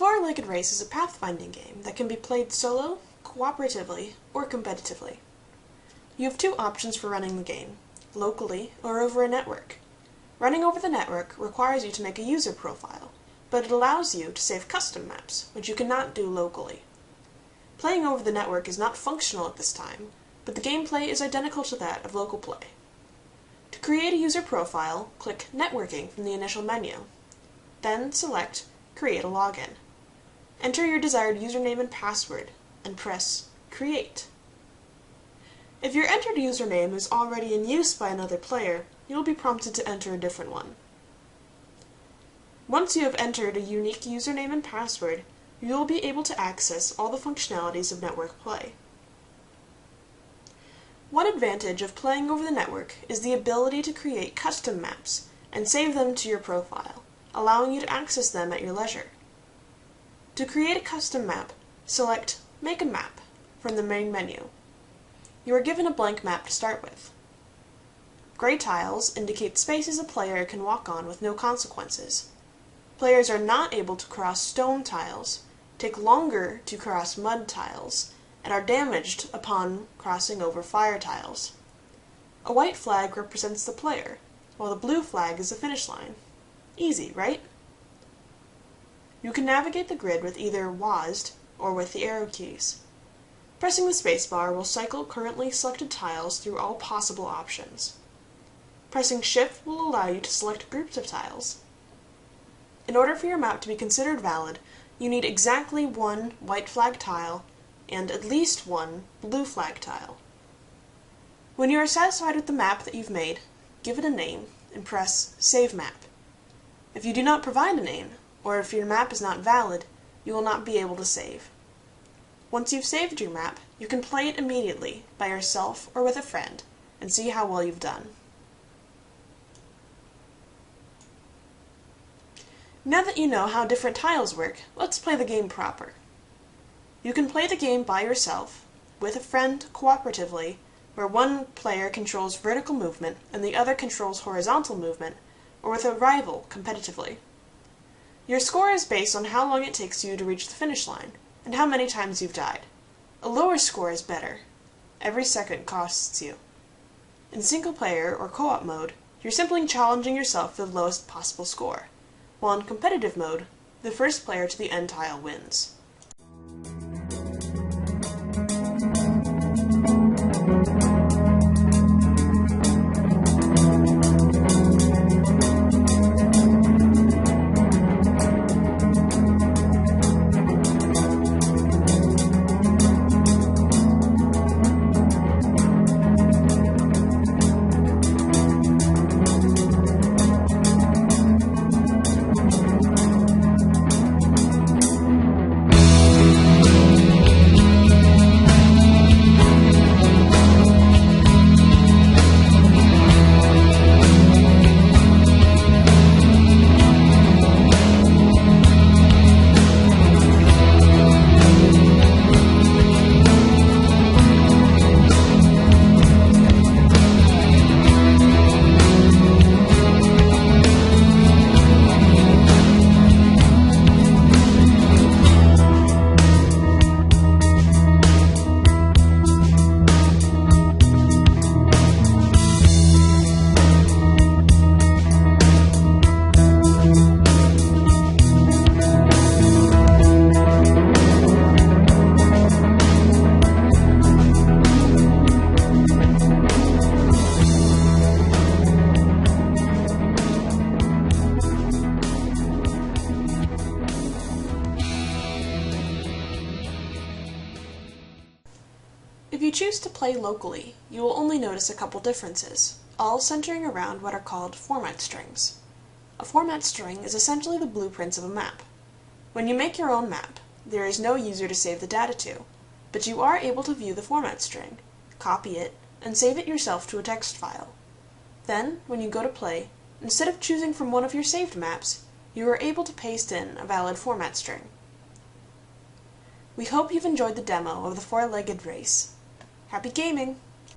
The Four-Legged Race is a pathfinding game that can be played solo, cooperatively, or competitively. You have two options for running the game, locally or over a network. Running over the network requires you to make a user profile, but it allows you to save custom maps, which you cannot do locally. Playing over the network is not functional at this time, but the gameplay is identical to that of local play. To create a user profile, click Networking from the initial menu. Then select Create a Login. Enter your desired username and password, and press Create. If your entered username is already in use by another player, you will be prompted to enter a different one. Once you have entered a unique username and password, you will be able to access all the functionalities of network play. One advantage of playing over the network is the ability to create custom maps and save them to your profile, allowing you to access them at your leisure. To create a custom map, select Make a Map from the main menu. You are given a blank map to start with. Gray tiles indicate spaces a player can walk on with no consequences. Players are not able to cross stone tiles, take longer to cross mud tiles, and are damaged upon crossing over fire tiles. A white flag represents the player, while the blue flag is the finish line. Easy, right? You can navigate the grid with either WASD or with the arrow keys. Pressing the spacebar will cycle currently selected tiles through all possible options. Pressing Shift will allow you to select groups of tiles. In order for your map to be considered valid, you need exactly one white flag tile and at least one blue flag tile. When you are satisfied with the map that you've made, give it a name and press Save Map. If you do not provide a name, or if your map is not valid, you will not be able to save. Once you've saved your map, you can play it immediately by yourself or with a friend and see how well you've done. Now that you know how different tiles work, let's play the game proper. You can play the game by yourself, with a friend cooperatively, where one player controls vertical movement and the other controls horizontal movement, or with a rival competitively. Your score is based on how long it takes you to reach the finish line, and how many times you've died. A lower score is better. Every second costs you. In single player or co-op mode, you're simply challenging yourself for the lowest possible score, while in competitive mode, the first player to the end tile wins. If you choose to play locally, you will only notice a couple differences, all centering around what are called format strings. A format string is essentially the blueprints of a map. When you make your own map, there is no user to save the data to, but you are able to view the format string, copy it, and save it yourself to a text file. Then, when you go to play, instead of choosing from one of your saved maps, you are able to paste in a valid format string. We hope you've enjoyed the demo of the Four-Legged Race. Happy gaming!